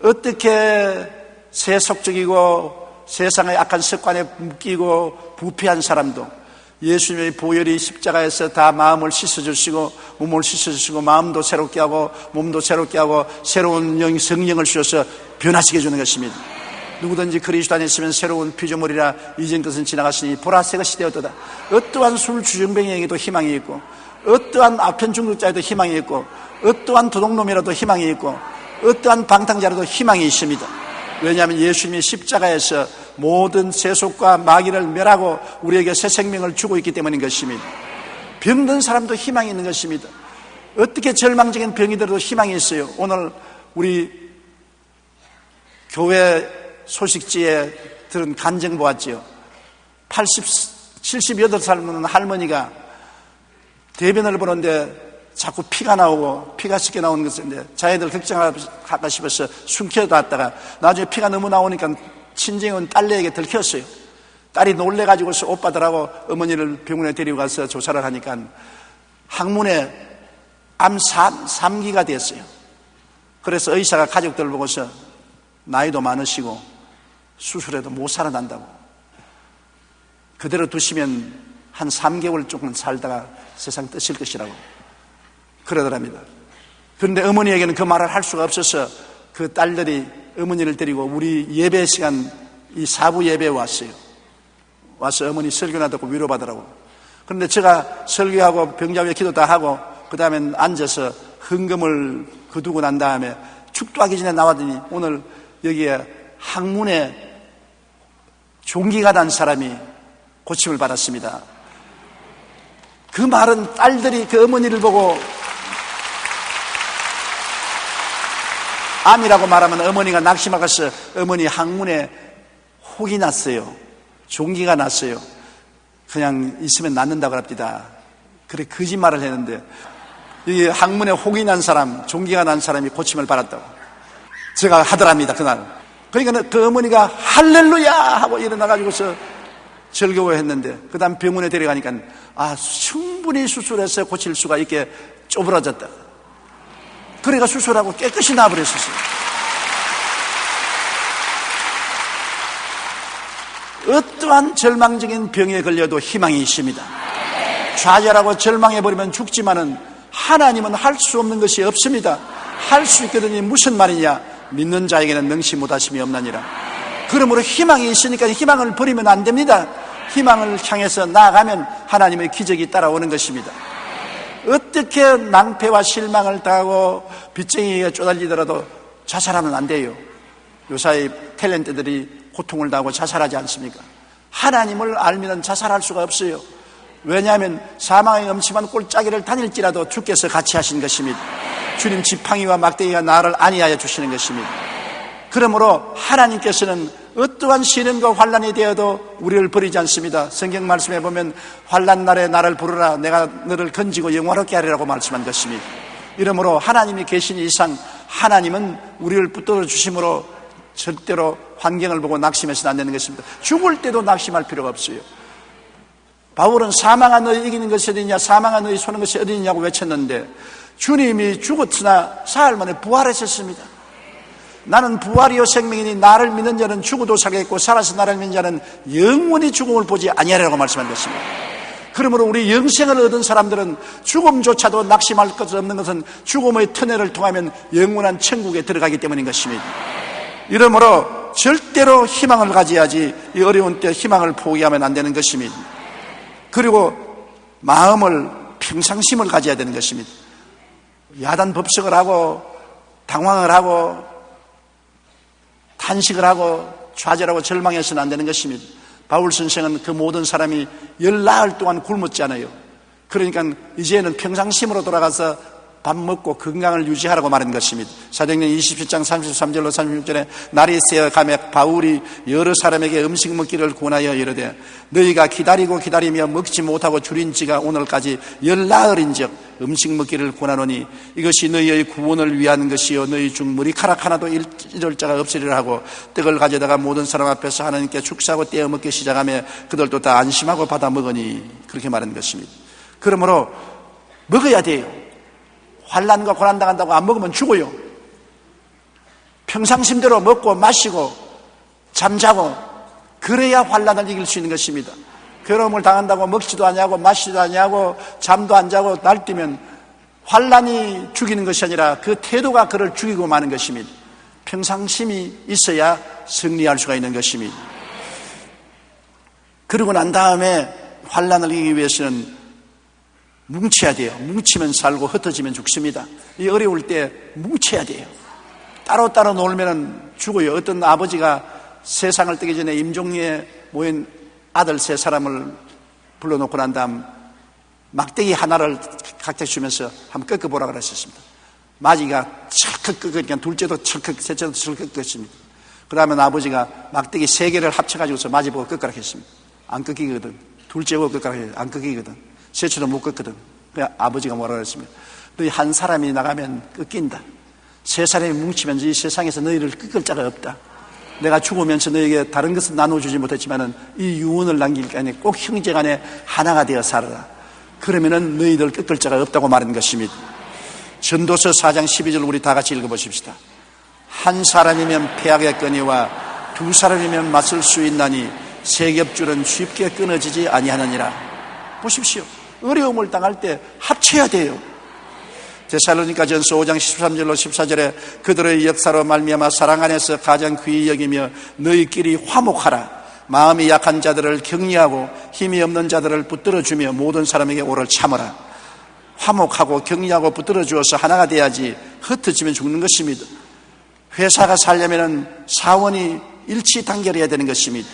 S2: 어떻게 세속적이고 세상의 악한 습관에 묶이고 부패한 사람도 예수님의 보혈이 십자가에서 다 마음을 씻어주시고 몸을 씻어주시고 마음도 새롭게 하고 몸도 새롭게 하고 새로운 성령을 주셔서 변화시켜 주는 것입니다. 누구든지 그리스도 안에 있으면 새로운 피조물이라 이전 것은 지나갔으니 보라 새 것이 되었도다. 어떠한 술 주정뱅이에게도 희망이 있고 어떠한 아편 중독자에도 희망이 있고 어떠한 도둑놈이라도 희망이 있고 어떠한 방탕자라도 희망이 있습니다. 왜냐하면 예수님이 십자가에서 모든 세속과 마귀를 멸하고 우리에게 새 생명을 주고 있기 때문인 것입니다. 병든 사람도 희망이 있는 것입니다. 어떻게 절망적인 병이 들어도 희망이 있어요. 오늘 우리 교회 소식지에 들은 간증 보았지요. 78살 먹는 할머니가 대변을 보는데 자꾸 피가 나오고 피가 섞여 나오는 것인데 자기들 걱정할까 싶어서 숨겨놨다가 나중에 피가 너무 나오니까 친정은 딸내에게 들켰어요. 딸이 놀래가지고서 오빠들하고 어머니를 병원에 데리고 가서 조사를 하니까 항문에 암 3기가 됐어요. 그래서 의사가 가족들 보고서 나이도 많으시고 수술해도 못 살아난다고, 그대로 두시면 한 3개월 조금 살다가 세상 뜨실 것이라고 그러더랍니다. 그런데 어머니에게는 그 말을 할 수가 없어서 그 딸들이 어머니를 데리고 우리 예배 시간 이 4부 예배에 왔어요. 와서 어머니 설교나 듣고 위로받으라고. 그런데 제가 설교하고 병자 위에 기도 다 하고 그 다음에 앉아서 헌금을 거두고 난 다음에 축도하기 전에 나왔더니 오늘 여기에 항문에 종기가 난 사람이 고침을 받았습니다. 그 말은 딸들이 그 어머니를 보고 암이라고 말하면 어머니가 낙심하고서 어머니 항문에 혹이 났어요. 종기가 났어요. 그냥 있으면 낫는다고 합니다. 그래 거짓말을 했는데 이 항문에 혹이 난 사람, 종기가 난 사람이 고침을 받았다고 제가 하더랍니다. 그날. 그러니까 그 어머니가 할렐루야 하고 일어나가지고서 즐거워했는데 그 다음 병원에 데려가니까 충분히 수술해서 고칠 수가 있게 쪼그라졌다. 그래가 수술하고 깨끗이 나아버렸었어요. 어떠한 절망적인 병에 걸려도 희망이 있습니다. 좌절하고 절망해버리면 죽지만은 하나님은 할 수 없는 것이 없습니다. 할 수 있거든요. 무슨 말이냐? 믿는 자에게는 능치 못하심이 없나니라. 그러므로 희망이 있으니까 희망을 버리면 안 됩니다. 희망을 향해서 나아가면 하나님의 기적이 따라오는 것입니다. 어떻게 낭패와 실망을 당하고 빚쟁이에 쪼달리더라도 자살하면 안 돼요. 요사이 탤런트들이 고통을 당하고 자살하지 않습니까? 하나님을 알면 자살할 수가 없어요. 왜냐하면 사망의 엄침한 꼴짜기를 다닐지라도 주께서 같이 하신 것입니다. 주님 지팡이와 막대기가 나를 안위하여 주시는 것입니다. 그러므로 하나님께서는 어떠한 시련과 환난이 되어도 우리를 버리지 않습니다. 성경 말씀에 보면 환난 날에 나를 부르라 내가 너를 건지고 영화롭게 하리라고 말씀한 것입니다. 이러므로 하나님이 계신 이상 하나님은 우리를 붙들어 주심으로 절대로 환경을 보고 낙심해서는 안 되는 것입니다. 죽을 때도 낙심할 필요가 없어요. 바울은 사망아 너희 이기는 것이 어디냐, 사망아 너희 소는 것이 어디냐고 외쳤는데 주님이 죽었으나 사흘 만에 부활하셨습니다. 나는 부활이요 생명이니 나를 믿는 자는 죽어도 살겠고 살아서 나를 믿는 자는 영원히 죽음을 보지 아니하리라고 말씀한 것입니다. 그러므로 우리 영생을 얻은 사람들은 죽음조차도 낙심할 것 없는 것은 죽음의 터널을 통하면 영원한 천국에 들어가기 때문인 것입니다. 이러므로 절대로 희망을 가져야지 이 어려운 때 희망을 포기하면 안 되는 것입니다. 그리고 마음을 평상심을 가져야 되는 것입니다. 야단 법석을 하고 당황을 하고 탄식을 하고 좌절하고 절망해서는 안 되는 것입니다. 바울 선생은 그 모든 사람이 10나흘 동안 굶었잖아요. 그러니까 이제는 평상심으로 돌아가서 밥 먹고 건강을 유지하라고 말한 것입니다. 사도행전 27장 33절로 36절에 날이 새어가며 바울이 여러 사람에게 음식 먹기를 권하여 이르되 너희가 기다리고 기다리며 먹지 못하고 줄인 지가 오늘까지 10나흘인즉 음식 먹기를 권하노니 이것이 너희의 구원을 위한 것이요 너희 중 머리카락 하나도 잃을 자가 없으리라 하고 떡을 가져다가 모든 사람 앞에서 하나님께 축사하고 떼어 먹기 시작하며 그들도 다 안심하고 받아 먹으니 그렇게 말한 것입니다. 그러므로 먹어야 돼요. 환난과 고난 당한다고 안 먹으면 죽어요. 평상심대로 먹고 마시고 잠자고 그래야 환난을 이길 수 있는 것입니다. 괴로움을 당한다고 먹지도 아니하고 마시지도 아니하고 잠도 안 자고 날뛰면 환난이 죽이는 것이 아니라 그 태도가 그를 죽이고 마는 것입니다. 평상심이 있어야 승리할 수가 있는 것입니다. 그러고 난 다음에 환난을 이기기 위해서는 뭉쳐야 돼요. 뭉치면 살고 흩어지면 죽습니다. 이 어려울 때 뭉쳐야 돼요. 따로따로 놀면 죽어요. 어떤 아버지가 세상을 뜨기 전에 임종리에 모인 아들 3사람을 불러놓고 난 다음 막대기 하나를 각자 주면서 한번 꺾어보라 그랬었습니다. 마지가 철컥 꺾으니까 둘째도 철컥, 셋째도 철컥 꺾었습니다. 그 다음에 아버지가 막대기 3개를 합쳐가지고서 마지 보고 꺾으라 했습니다. 안 꺾이거든. 둘째 보고 꺾으라 했습니다. 안 꺾이거든. 셋째도 못 꺾거든. 그래서 아버지가 뭐라고 했습니다. 너희 한 사람이 나가면 꺾인다. 3사람이 뭉치면 이 세상에서 너희를 꺾을 자가 없다. 내가 죽으면서 너희에게 다른 것은 나눠주지 못했지만은 이 유언을 남길 게 아니라 꼭 형제간에 하나가 되어 살아라. 그러면은 너희들 꺾을 자가 없다고 말한 것입니다. 전도서 4장 12절 우리 다 같이 읽어보십시다. 한 사람이면 패하겠거니와 2사람이면 맞설 수 있나니 세 겹줄은 쉽게 끊어지지 아니하느니라. 보십시오. 어려움을 당할 때 합쳐야 돼요. 데살로니가전서 5장 13절로 14절에 그들의 역사로 말미암아 사랑 안에서 가장 귀히 여기며 너희끼리 화목하라. 마음이 약한 자들을 격려하고 힘이 없는 자들을 붙들어주며 모든 사람에게 오를 참으라. 화목하고 격려하고 붙들어주어서 하나가 돼야지 흩어지면 죽는 것입니다. 회사가 살려면 사원이 일치 단결해야 되는 것입니다.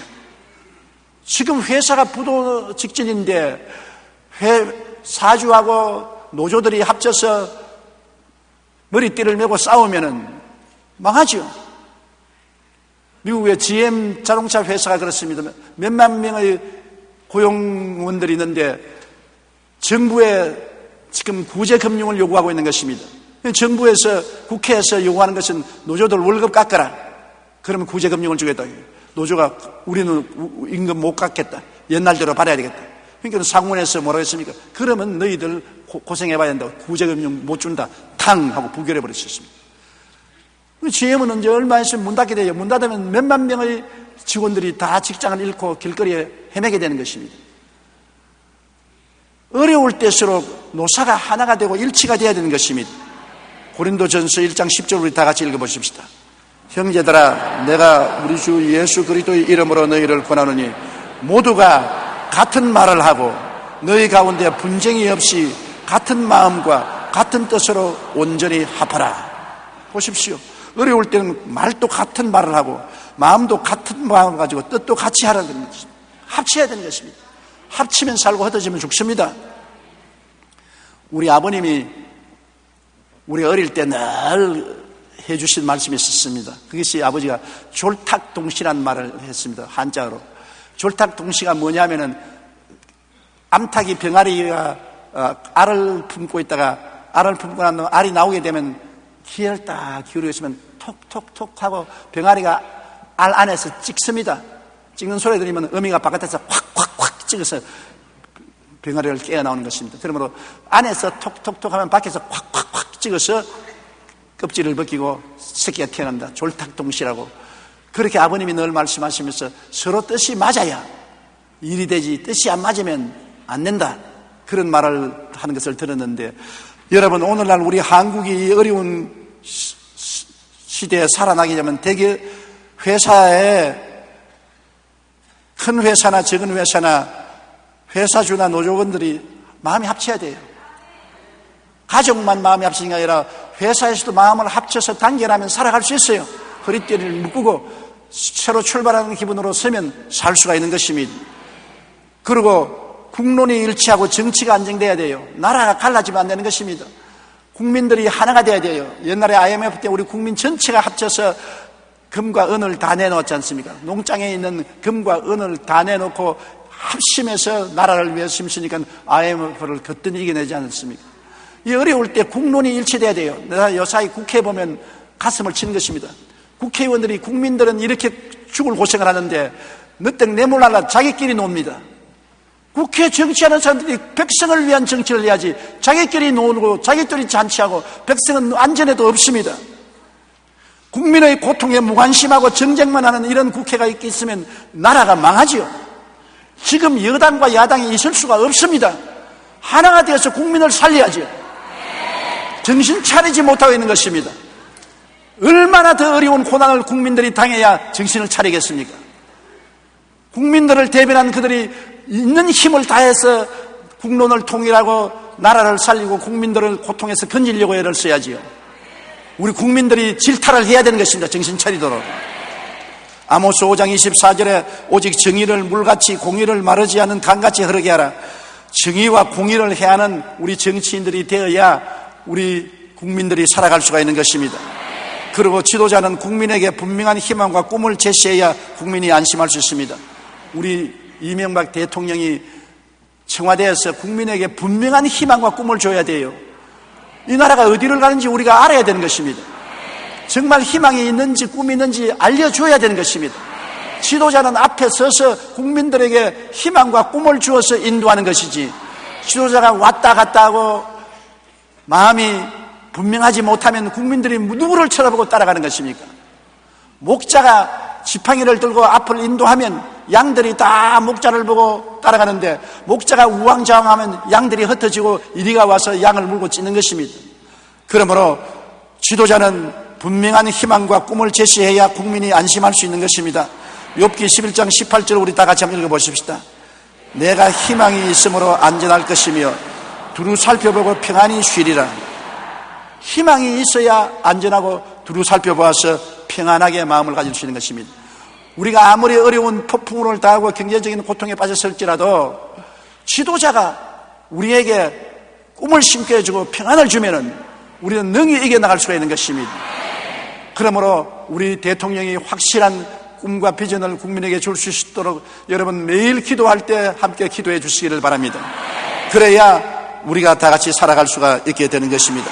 S2: 지금 회사가 부도 직전인데 사주하고 노조들이 합쳐서 머리띠를 메고 싸우면은 망하죠. 미국의 GM 자동차 회사가 그렇습니다. 몇만 명의 고용원들이 있는데 정부에 지금 구제금융을 요구하고 있는 것입니다. 정부에서 국회에서 요구하는 것은 노조들 월급 깎아라. 그러면 구제금융을 주겠다. 노조가 우리는 임금 못 깎겠다. 옛날대로 받아야 되겠다. 그러니까 상원에서 뭐라고 했습니까? 그러면 너희들 고생해봐야 된다고. 구제금융 못 준다. 탕! 하고 부결해버렸습니다. GM은 언제 얼마 있으면 문 닫게 돼요. 문 닫으면 몇만 명의 직원들이 다 직장을 잃고 길거리에 헤매게 되는 것입니다. 어려울 때일수록 노사가 하나가 되고 일치가 되어야 되는 것입니다. 고린도전서 1장 10절 우리 다 같이 읽어보십시다. 형제들아, 내가 우리 주 예수 그리스도의 이름으로 너희를 권하노니 모두가 같은 말을 하고 너희 가운데 분쟁이 없이 같은 마음과 같은 뜻으로 온전히 합하라. 보십시오. 어려울 때는 말도 같은 말을 하고 마음도 같은 마음을 가지고 뜻도 같이 하라는 것입니다. 합쳐야 되는 것입니다. 합치면 살고 흩어지면 죽습니다. 우리 아버님이 우리 어릴 때 늘 해주신 말씀이 있었습니다. 그것이 아버지가 졸탁동시라는 말을 했습니다. 한자어로. 졸탁동시가 뭐냐면은 암탉이 병아리가 알을 품고 있다가 알을 품고 난 다음에 알이 나오게 되면 귀를 딱 기울여 있으면 톡톡톡 하고 병아리가 알 안에서 찍습니다. 찍는 소리 들으면 어미가 바깥에서 확확확 찍어서 병아리를 깨어 나오는 것입니다. 그러므로 안에서 톡톡톡 하면 밖에서 확확확 찍어서 껍질을 벗기고 새끼가 태어난다. 졸탁동시라고. 그렇게 아버님이 늘 말씀하시면서 서로 뜻이 맞아야 일이 되지 뜻이 안 맞으면 안 된다. 그런 말을 하는 것을 들었는데, 여러분, 오늘날 우리 한국이 어려운 시대에 살아나게 되면 대개 회사에 큰 회사나 작은 회사나 회사주나 노조원들이 마음이 합쳐야 돼요. 가족만 마음이 합치는 게 아니라 회사에서도 마음을 합쳐서 단결하면 살아갈 수 있어요. 허리띠를 묶고 새로 출발하는 기분으로 서면 살 수가 있는 것입니다. 그리고 국론이 일치하고 정치가 안정돼야 돼요. 나라가 갈라지면 안 되는 것입니다. 국민들이 하나가 돼야 돼요. 옛날에 IMF 때 우리 국민 전체가 합쳐서 금과 은을 다 내놓았지 않습니까? 농장에 있는 금과 은을 다 내놓고 합심해서 나라를 위해서 힘쓰니까 IMF를 거뜬히 이겨내지 않았습니까? 이 어려울 때 국론이 일치돼야 돼요. 내가 요사이 국회에 보면 가슴을 치는 것입니다. 국회의원들이, 국민들은 이렇게 죽을 고생을 하는데 너땡 내몰라라 자기끼리 놉니다. 국회 정치하는 사람들이 백성을 위한 정치를 해야지 자기끼리 놀고 자기끼리 잔치하고 백성은 안전에도 없습니다. 국민의 고통에 무관심하고 정쟁만 하는 이런 국회가 있으면 나라가 망하지요. 지금 여당과 야당이 있을 수가 없습니다. 하나가 되어서 국민을 살려야죠. 정신 차리지 못하고 있는 것입니다. 얼마나 더 어려운 고난을 국민들이 당해야 정신을 차리겠습니까? 국민들을 대변한 그들이 있는 힘을 다해서 국론을 통일하고 나라를 살리고 국민들을 고통에서 건지려고 애를 써야지요. 우리 국민들이 질타를 해야 되는 것입니다. 정신 차리도록. 아모스 5장 24절에 오직 정의를 물같이 공의를 마르지 않는 강같이 흐르게 하라. 정의와 공의를 해야 하는 우리 정치인들이 되어야 우리 국민들이 살아갈 수가 있는 것입니다. 그리고 지도자는 국민에게 분명한 희망과 꿈을 제시해야 국민이 안심할 수 있습니다. 우리 이명박 대통령이 청와대에서 국민에게 분명한 희망과 꿈을 줘야 돼요. 이 나라가 어디를 가는지 우리가 알아야 되는 것입니다. 정말 희망이 있는지 꿈이 있는지 알려줘야 되는 것입니다. 지도자는 앞에 서서 국민들에게 희망과 꿈을 주어서 인도하는 것이지, 지도자가 왔다 갔다 하고 마음이 분명하지 못하면 국민들이 누구를 쳐다보고 따라가는 것입니까? 목자가 지팡이를 들고 앞을 인도하면 양들이 다 목자를 보고 따라가는데, 목자가 우왕좌왕하면 양들이 흩어지고 이리가 와서 양을 물고 찢는 것입니다. 그러므로 지도자는 분명한 희망과 꿈을 제시해야 국민이 안심할 수 있는 것입니다. 욥기 11장 18절 우리 다 같이 한번 읽어보십시다. 내가 희망이 있으므로 안전할 것이며 두루 살펴보고 평안히 쉬리라. 희망이 있어야 안전하고 두루 살펴보아서 평안하게 마음을 가질 수 있는 것입니다. 우리가 아무리 어려운 폭풍우를 당하고 경제적인 고통에 빠졌을지라도 지도자가 우리에게 꿈을 심게 해주고 평안을 주면은 우리는 능히 이겨나갈 수가 있는 것입니다. 그러므로 우리 대통령이 확실한 꿈과 비전을 국민에게 줄 수 있도록 여러분 매일 기도할 때 함께 기도해 주시기를 바랍니다. 그래야 우리가 다 같이 살아갈 수가 있게 되는 것입니다.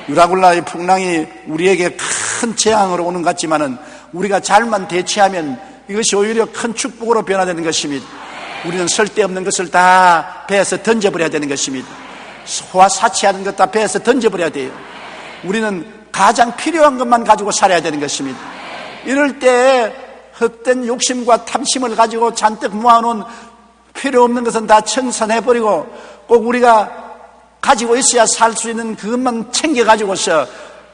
S2: 유라굴라의 풍랑이 우리에게 큰 재앙으로 오는 것 같지만은 우리가 잘만 대처하면 이것이 오히려 큰 축복으로 변화되는 것입니다. 우리는 쓸데없는 것을 다 배에서 던져버려야 되는 것입니다. 소화 사치하는 것 다 배에서 던져버려야 돼요. 우리는 가장 필요한 것만 가지고 살아야 되는 것입니다. 이럴 때 헛된 욕심과 탐심을 가지고 잔뜩 모아놓은 필요 없는 것은 다 청산해버리고 꼭 우리가 가지고 있어야 살 수 있는 그것만 챙겨가지고서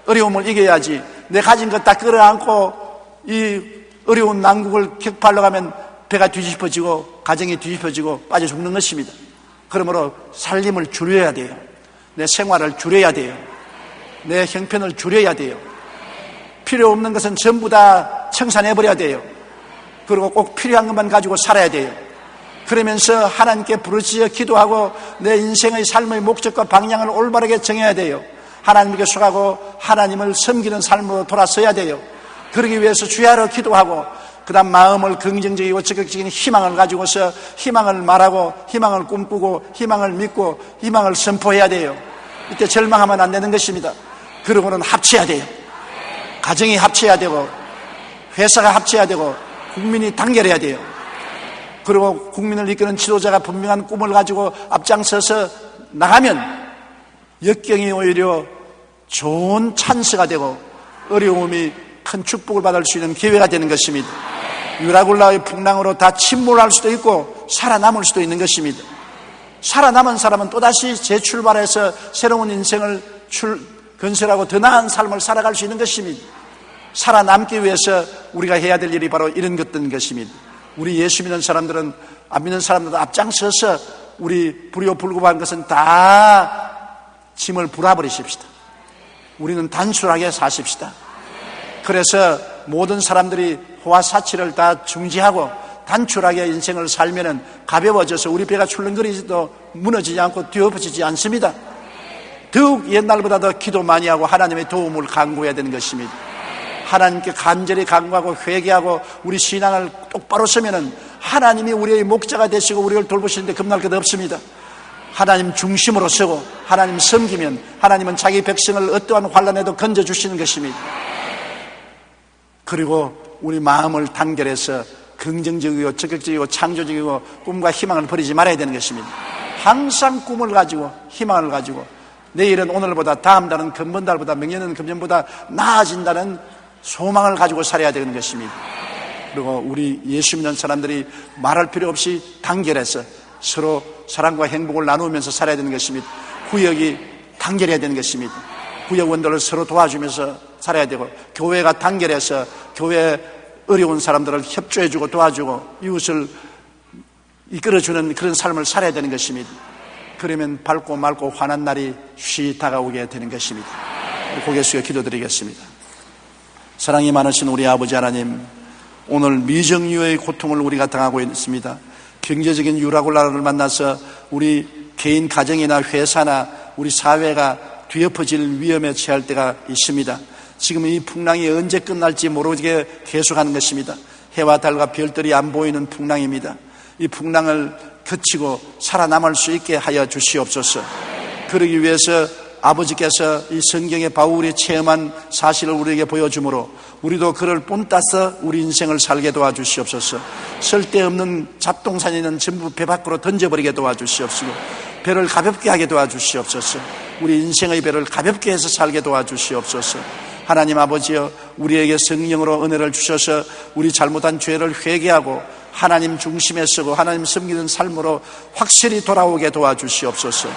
S2: 어려움을 이겨야지, 내 가진 것 다 끌어안고 이 어려운 난국을 격파하려고 하면 배가 뒤집어지고 가정이 뒤집어지고 빠져 죽는 것입니다. 그러므로 살림을 줄여야 돼요. 내 생활을 줄여야 돼요. 내 형편을 줄여야 돼요. 필요 없는 것은 전부 다 청산해버려야 돼요. 그리고 꼭 필요한 것만 가지고 살아야 돼요. 그러면서 하나님께 부르짖어 기도하고 내 인생의 삶의 목적과 방향을 올바르게 정해야 돼요. 하나님께 속하고 하나님을 섬기는 삶으로 돌아서야 돼요. 그러기 위해서 주야로 기도하고 그 다음 마음을 긍정적이고 적극적인 희망을 가지고서 희망을 말하고 희망을 꿈꾸고 희망을 믿고 희망을 선포해야 돼요. 이때 절망하면 안 되는 것입니다. 그러고는 합쳐야 돼요. 가정이 합쳐야 되고 회사가 합쳐야 되고 국민이 단결해야 돼요. 그리고 국민을 이끄는 지도자가 분명한 꿈을 가지고 앞장서서 나가면 역경이 오히려 좋은 찬스가 되고 어려움이 큰 축복을 받을 수 있는 기회가 되는 것입니다. 유라굴라의 풍랑으로 다 침몰할 수도 있고 살아남을 수도 있는 것입니다. 살아남은 사람은 또다시 재출발해서 새로운 인생을 건설하고 더 나은 삶을 살아갈 수 있는 것입니다. 살아남기 위해서 우리가 해야 될 일이 바로 이런 것입니다. 우리 예수 믿는 사람들은 안 믿는 사람들도 앞장서서 우리 불효불급한 것은 다 짐을 불어버리십시다. 우리는 단순하게 사십시다. 그래서 모든 사람들이 호화 사치를 다 중지하고 단출하게 인생을 살면은 가벼워져서 우리 배가 출렁거리지도 무너지지 않고 뒤엎어지지 않습니다. 더욱 옛날보다 더 기도 많이 하고 하나님의 도움을 간구해야 되는 것입니다. 하나님께 간절히 간구하고 회개하고 우리 신앙을 똑바로 서면은 하나님이 우리의 목자가 되시고 우리를 돌보시는데 겁날 것 없습니다. 하나님 중심으로 서고 하나님 섬기면 하나님은 자기 백성을 어떠한 환난에도 건져주시는 것입니다. 그리고 우리 마음을 단결해서 긍정적이고 적극적이고 창조적이고 꿈과 희망을 버리지 말아야 되는 것입니다. 항상 꿈을 가지고 희망을 가지고 내일은 오늘보다 다음 달은 금번 달보다明年은 금년보다 나아진다는 소망을 가지고 살아야 되는 것입니다. 그리고 우리 예수 믿는 사람들이 말할 필요 없이 단결해서 서로 사랑과 행복을 나누면서 살아야 되는 것입니다. 구역이 단결해야 되는 것입니다. 구역원들을 서로 도와주면서 살아야 되고 교회가 단결해서 교회 어려운 사람들을 협조해주고 도와주고 이웃을 이끌어주는 그런 삶을 살아야 되는 것입니다. 그러면 밝고 맑고 환한 날이 쉬 다가오게 되는 것입니다. 고개 숙여 기도드리겠습니다. 사랑이 많으신 우리 아버지 하나님, 오늘 미정유의 고통을 우리가 당하고 있습니다. 경제적인 유라굴라를 만나서 우리 개인 가정이나 회사나 우리 사회가 뒤엎어질 위험에 처할 때가 있습니다. 지금 이 풍랑이 언제 끝날지 모르게 계속하는 것입니다. 해와 달과 별들이 안 보이는 풍랑입니다. 이 풍랑을 거치고 살아남을 수 있게 하여 주시옵소서. 그러기 위해서 아버지께서 이 성경의 바울이 체험한 사실을 우리에게 보여주므로 우리도 그를 본따서 우리 인생을 살게 도와주시옵소서. 쓸데없는 잡동사니는 전부 배 밖으로 던져버리게 도와주시옵시고 배를 가볍게 하게 도와주시옵소서. 우리 인생의 배를 가볍게 해서 살게 도와주시옵소서. 하나님 아버지여, 우리에게 성령으로 은혜를 주셔서 우리 잘못한 죄를 회개하고 하나님 중심에 서고 하나님 섬기는 삶으로 확실히 돌아오게 도와주시옵소서.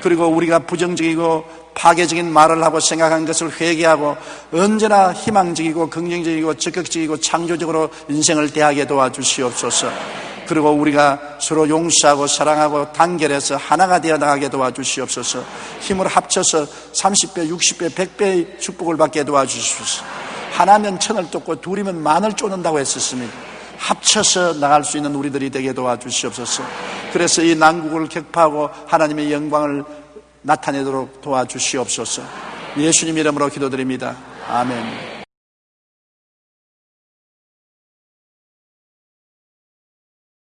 S2: 그리고 우리가 부정적이고 파괴적인 말을 하고 생각한 것을 회개하고 언제나 희망적이고 긍정적이고 적극적이고 창조적으로 인생을 대하게 도와주시옵소서. 그리고 우리가 서로 용서하고 사랑하고 단결해서 하나가 되어 나가게 도와주시옵소서. 힘을 합쳐서 30배, 60배, 100배의 축복을 받게 도와주시옵소서. 하나면 천을 쫓고 둘이면 만을 쫓는다고 했었습니다. 합쳐서 나갈 수 있는 우리들이 되게 도와주시옵소서. 그래서 이 난국을 격파하고 하나님의 영광을 나타내도록 도와주시옵소서. 예수님 이름으로 기도드립니다. 아멘.